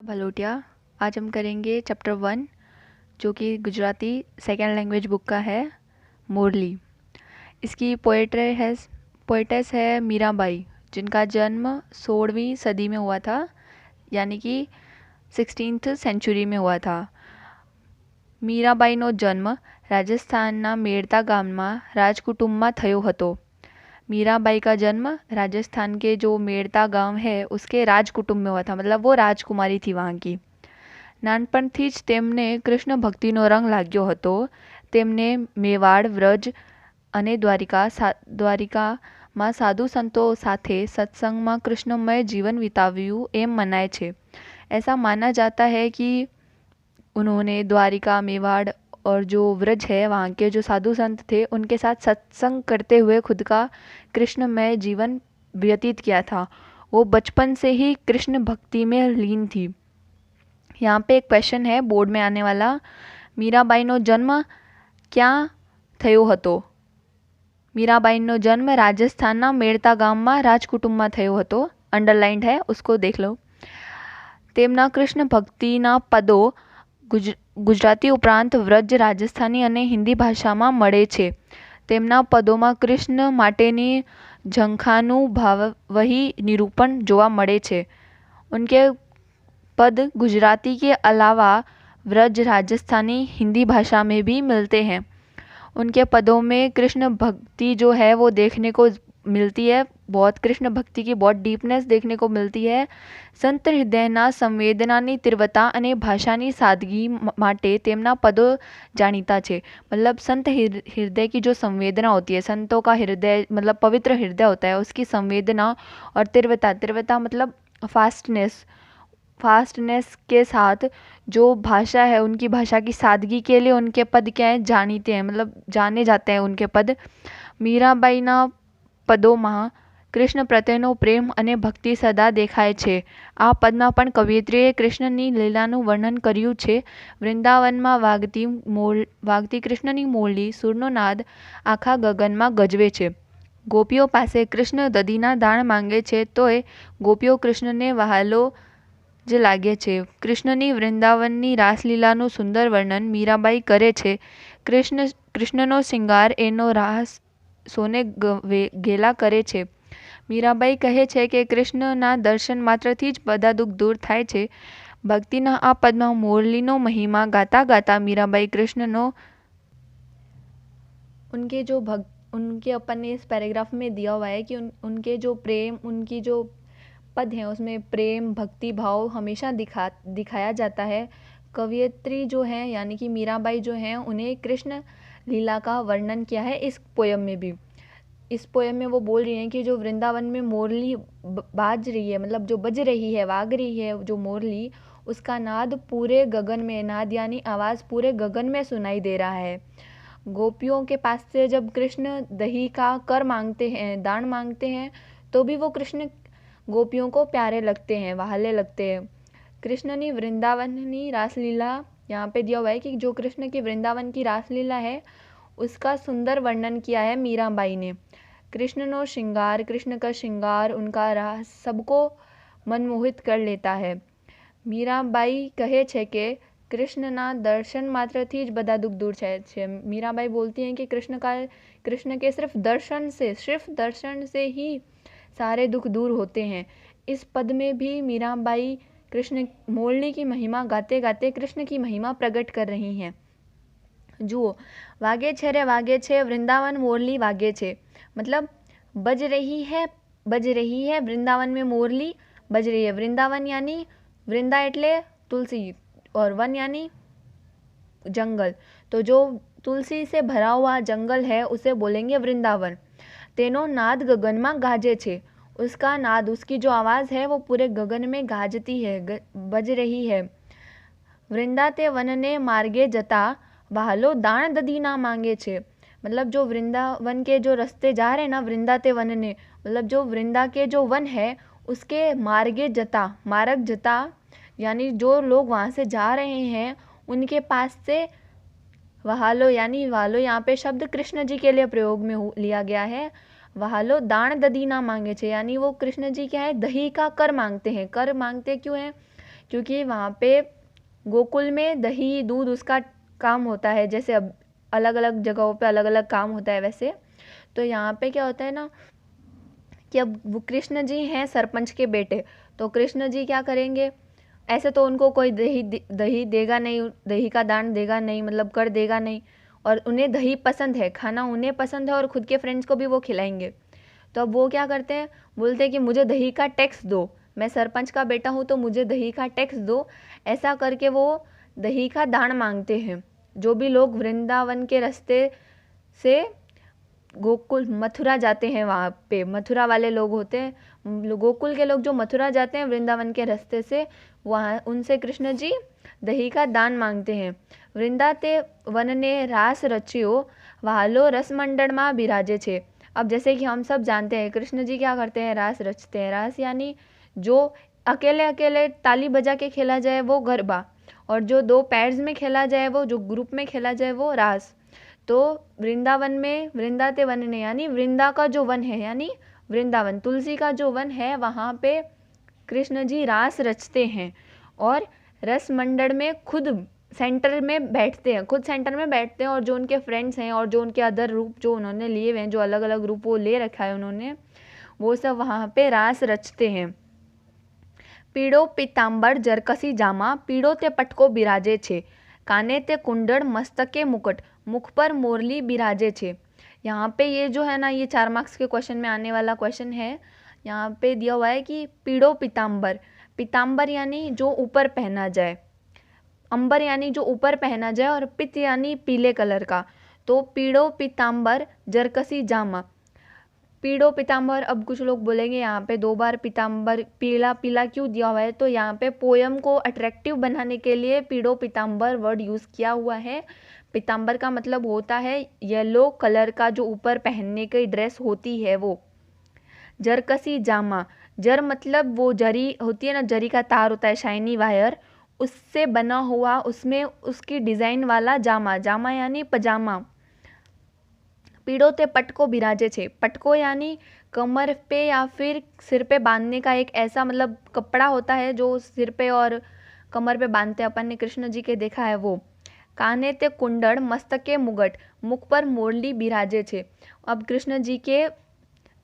भलोटिया। आज हम करेंगे चैप्टर 1 जो कि गुजराती सेकेंड लैंग्वेज बुक का है, मुरली। इसकी पोएटेस है मीराबाई, जिनका जन्म 16वीं सदी में हुआ था, यानी कि 16th सेंचुरी में हुआ था। મીરાબાઈનો જન્મ રાજસ્થાનના મેરતા ગામમાં राजकुटुंब થયો હતો। मीराबाई का जन्म राजस्थान के जो मेड़ता गांव है उसके राजकुटुंब में हुआ था, मतलब वो राजकुमारी थी वहाँ की। નાનપણથી જ તેમને કૃષ્ણ ભક્તિનો રંગ लाग्યો હતો। તેમને મેવાડ, વ્રજ અને દ્વારિકામાં સાધુ સંતો સાથે સત્સંગમાં કૃષ્ણમય जीवन बिताव्યું એમ मनाए છે। ऐसा माना जाता है कि उन्होंने द्वारिका, मेवाड़ और जो व्रज है वहाँ के जो साधु संत थे उनके साथ सत्संग करते हुए खुद का कृष्णमय जीवन व्यतीत किया था। वो बचपन से ही कृष्ण भक्ति में लीन थी। यहाँ पे एक क्वेश्चन है बोर्ड में आने वाला, मीराबाईનો जन्म क्या થયો હતો? મીરાબાઈનો જન્મ રાજસ્થાનના મેરતા ગામમાં રાજકુટુંબમાં થયો હતો। અંડરલાઇન્ડ है, उसको देख लो। તેમના કૃષ્ણ ભક્તિના પદો ગુજરાતી ઉપરાંત વ્રજ, રાજસ્થાની અને હિન્દી ભાષામાં મળે છે। તેમના પદોમાં કૃષ્ણ માટેની ઝંખાનું ભાવવહી નિરૂપણ જોવા મળે છે। उनके पद गुजराती के अलावा व्रज, राजस्थानी, हिंदी भाषा में भी मिलते हैं। उनके पदों में कृष्ण भक्ति जो है वो देखने को मिलती है, बहुत कृष्ण भक्ति की बहुत डीपनेस देखने को मिलती है। संत हृदयना संवेदनानी तीव्रता અને ભાષાની સાદગી માટે તેમના પદો જાણીતા છે। मतलब संत हृदय की जो संवेदना होती है, संतों का हृदय मतलब पवित्र हृदय होता है, उसकी संवेदना और तीव्रता मतलब फास्टनेस के साथ जो भाषा है, उनकी भाषा की सादगी के लिए उनके पद क्या है, जानीते हैं, मतलब जाने जाते हैं उनके पद। મીરાબાઈના પદોમાં કૃષ્ણ પ્રત્યેનો પ્રેમ અને ભક્તિ સદા દેખાય છે। આ પદમાં પણ કવિયત્રીએ કૃષ્ણની લીલાનું વર્ણન કર્યું છે। વૃંદાવનમાં વાગતી કૃષ્ણની મોરલી સુરનો નાદ આખા ગગનમાં ગજવે છે। ગોપીઓ પાસે કૃષ્ણ દધીના દાણ માંગે છે, તોય ગોપીઓ કૃષ્ણને વહાલો જ લાગે છે। કૃષ્ણની વૃંદાવનની રાસલીલાનું સુંદર વર્ણન મીરાબાઈ કરે છે। કૃષ્ણનો શૃંગાર એનો રાસ સોને ઘેલા કરે છે। મીરાબાઈ કહે છે કે કૃષ્ણના દર્શન માત્રથી જ બધા દુઃખ દૂર થાય છે। ભક્તિના આ પદમાં મોરલીનો મહિમા ગાતા ગાતા मीराबाई कृष्णनो उनके अपन ने इस पैराग्राफ में दिया हुआ है कि उनके जो प्रेम, उनकी जो पद हैं उसमें प्रेम, भक्ति भाव हमेशा दिखाया जाता है। कवियत्री जो है यानी कि मीराबाई जो हैं, उन्हें कृष्ण लीला का वर्णन किया है इस पोयम में भी। इस पोयम में वो बोल रही हैं कि जो वृंदावन में मोरली बाज रही है, मतलब जो बज रही है, वाग रही है जो मोरली, उसका नाद पूरे गगन में, नाद यानी आवाज़ पूरे गगन में सुनाई दे रहा है। गोपियों के पास से जब कृष्ण दही का कर मांगते हैं, दान मांगते हैं, तो भी वो कृष्ण गोपियों को प्यारे लगते हैं, वहाले लगते हैं। कृष्णनी वृंदावननी रासलीला यहाँ पे दिया हुआ है कि जो कृष्ण की वृंदावन की रासलीला है उसका सुंदर वर्णन किया है मीराबाई ने। कृष्णनो श्रृंगार, कृष्ण का श्रृंगार, उनका रास सबको मनमोहित कर लेता है। मीराबाई कहे छे कि कृष्णना दर्शन मात्रથી જ બધા દુઃખ દૂર થાય છે। मीराबाई बोलती हैं कि कृष्ण के सिर्फ दर्शन से ही सारे दुख दूर होते हैं। इस पद में भी मीराबाई कृष्ण मोरली की महिमा गाते गाते कृष्ण की महिमा प्रकट कर रही हैं। जुओ, वागे छे रे वागे छे वृंदावन मोरली वागे छे, मतलब बज रही है वृंदावन में मोरली बज रही है। वृंदावन यानी वृंदा एटले तुलसी और वन यानी जंगल, तो जो तुलसी से भरा हुआ जंगल है उसे बोलेंगे वृंदावन। तेनो नाद गगन में गाजे छे, उसका नाद, उसकी जो आवाज़ है वो पूरे गगन में गाजती है, बज रही है। वृंदा ते वन ने मार्गे जता वहालो दाण दधी ना मांगे छे, मतलब जो वृंदावन के जो रास्ते जा रहे हैं ना, वृंदा ते वन ने, मतलब जो वृंदा के जो वन है उसके मार्ग जता यानी जो लोग वहाँ से जा रहे हैं उनके पास से वहालो यानी वालो, यहाँ पे शब्द कृष्ण जी के लिए प्रयोग में लिया गया है। वहालो दाण दधी ना मांगे छे, यानी वो कृष्ण जी क्या है, दही का कर मांगते हैं। कर मांगते क्यों हैं? क्योंकि वहाँ पे गोकुल में दही दूध उसका काम होता है, जैसे अब अलग अलग जगहों पे अलग अलग काम होता है वैसे। तो यहाँ पे क्या होता है ना कि अब वो कृष्ण जी हैं सरपंच के बेटे, तो कृष्ण जी क्या करेंगे, ऐसे तो उनको कोई दही देगा नहीं, दही का दान देगा नहीं, मतलब कर देगा नहीं। और उन्हें दही पसंद है, खाना उन्हें पसंद है और खुद के फ्रेंड्स को भी वो खिलाएंगे। तो अब वो क्या करते हैं, बोलते हैं कि मुझे दही का टैक्स दो, मैं सरपंच का बेटा हूँ तो मुझे दही का टैक्स दो। ऐसा करके वो दही का दान मांगते हैं। जो भी लोग वृंदावन के रास्ते से गोकुल मथुरा जाते हैं, वहाँ पे मथुरा वाले लोग होते हैं, गोकुल के लोग जो मथुरा जाते हैं वृंदावन के रास्ते से, वहाँ उनसे कृष्ण जी दही का दान मांगते हैं। वृंदाते वनने रास रच्यो वालो रसमंडल माँ बिराजे छे। अब जैसे कि हम सब जानते हैं कृष्ण जी क्या करते हैं, रास रचते हैं। रास यानी जो अकेले अकेले ताली बजा के खेला जाए वो गरबा, और जो दो पैर्स में खेला जाए वो, जो ग्रुप में खेला जाए वो रास। तो वृंदावन में वृंदाते वन ने यानी वृंदा का जो वन है, यानी वृंदावन तुलसी का जो वन है, वहाँ पे कृष्ण जी रास रचते हैं। और रस मंडल में खुद सेंटर में बैठते हैं, खुद सेंटर में बैठते हैं, और जो उनके फ्रेंड्स हैं और जो उनके अदर रूप जो उन्होंने लिए हुए हैं, जो अलग अलग रूप वो ले रखा है उन्होंने, वो सब वहाँ पे रास रचते हैं। पीड़ो पीताम्बर जरकसी जामा पीड़ो ते पटको बिराजे छे, काने ते कुंडल मस्तके मुकुट मुख पर मोरली बिराजे छे। यहाँ पे ये जो है ना, ये 4 मार्क्स के क्वेश्चन में आने वाला क्वेश्चन है। यहाँ पे दिया हुआ है कि पीड़ो पीताम्बर, पीताम्बर यानी जो ऊपर पहना जाए, अंबर यानी जो ऊपर पहना जाए, और पित यानी पीले कलर का। तो पीड़ो पीताम्बर जरकसी जामा, पीड़ो पीताम्बर। अब कुछ लोग बोलेंगे यहाँ पे 2 बार पीताम्बर पीला पीला क्यों दिया हुआ है, तो यहाँ पे पोयम को अट्रैक्टिव बनाने के लिए पीड़ो पीताम्बर वर्ड यूज़ किया हुआ है। पीताम्बर का मतलब होता है येलो कलर का जो ऊपर पहनने की ड्रेस होती है वो। जरकसी जामा, जर मतलब वो जरी होती है ना, जरी का तार होता है शाइनी वायर, उससे बना हुआ, उसमें उसकी डिज़ाइन वाला जामा, जामा यानी पजामा। पीड़ो ते पटको बिराजे छे, पटको यानी कमर पे या फिर सिर पे बांधने का एक ऐसा मतलब कपड़ा होता है जो सिर पे और कमर पे बांधते हैं, अपन ने कृष्ण जी के देखा है वो। काने ते कुंडल मस्तके मुगट, मुख पर मोरली बिराजे छे। अब कृष्ण जी के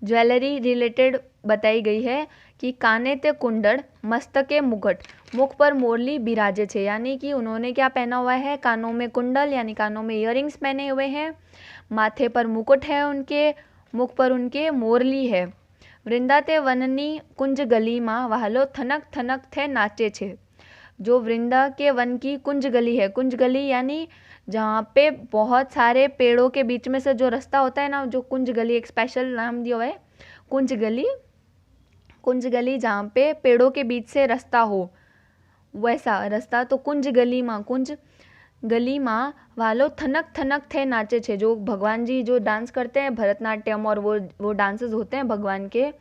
ज्वेलरी रिलेटेड बताई गई है कि काने ते कुंडल मस्तके मुगट, मुख पर मोरली बिराजे छे, यानी कि उन्होंने क्या पहना हुआ है, कानों में कुंडल यानी कानों में इयररिंग्स पहने हुए हैं, माथे पर मुकुट है उनके, मुख पर उनके मोरली है। वृंदाते वननी कुंज गली माँ वाहलो थनक थनक थे नाचे छे। जो वृंदा के वन की कुंज गली है, कुंज गली यानी जहाँ पे बहुत सारे पेड़ों के बीच में से जो रास्ता होता है ना, जो कुंज गली, एक स्पेशल नाम दिया हुआ है कुंज गली। कुंज गली जहाँ पे पेड़ों के बीच से रास्ता हो, वैसा रास्ता। तो कुंज गली माँ, कुंज गली माँ वालो थनक थनक थे नाचे छे। जो भगवान जी जो डांस करते हैं भरतनाट्यम, और वो डांसेस होते हैं भगवान के,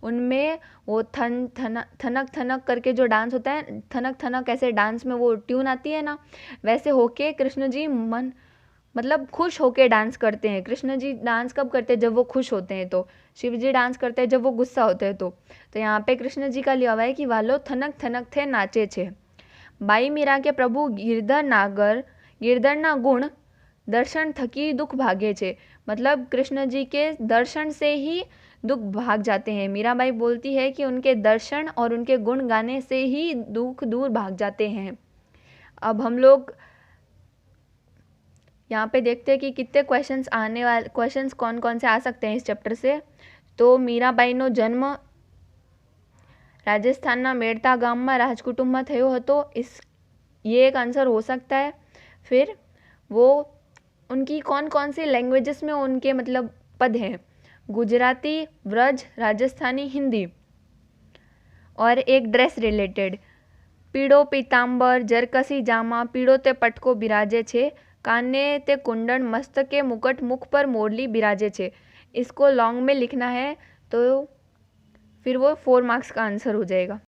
उनमें वो थनक थनक करके जो डांस होता है, थनक थनक ऐसे डांस में वो ट्यून आती है ना, वैसे होके कृष्ण जी मन मतलब खुश होके डांस करते हैं। कृष्ण जी डांस कब करते हैं, जब वो खुश होते हैं। तो शिव जी डांस करते हैं जब वो गुस्सा होते हैं। तो यहाँ पे कृष्ण जी का लिया हुआ है कि वालो थनक थनक थे नाचे छे। बाई मीरा के प्रभु गिरधर ना गुण दर्शन थकी दुख भागे छे, मतलब कृष्ण जी के दर्शन से ही दुख भाग जाते हैं। मीराबाई बोलती है कि उनके दर्शन और उनके गुण गाने से ही दुख दूर भाग जाते हैं। अब हम लोग यहाँ पे देखते हैं कि कितने क्वेश्चंस कौन कौन से आ सकते हैं इस चैप्टर से। तो मीराबाईનો जन्म રાજસ્થાનના મેડતા ગામમાં રાજકુટુંબમાં થયો હતો, ये एक आंसर हो सकता है। फिर वो उनकी कौन कौन सी लैंग्वेजेस में उनके मतलब पद हैं, गुजराती, ब्रज, राजस्थानी, हिंदी। और एक ड्रेस रिलेटेड, पीड़ो पीताम्बर जरकसी जामा पीड़ो ते पटको बिराजे छे, काने ते कुंडन मस्तके मुकुट मुख पर मोरली बिराजे छे। इसको लॉन्ग में लिखना है तो फिर वो 4 मार्क्स का आंसर हो जाएगा।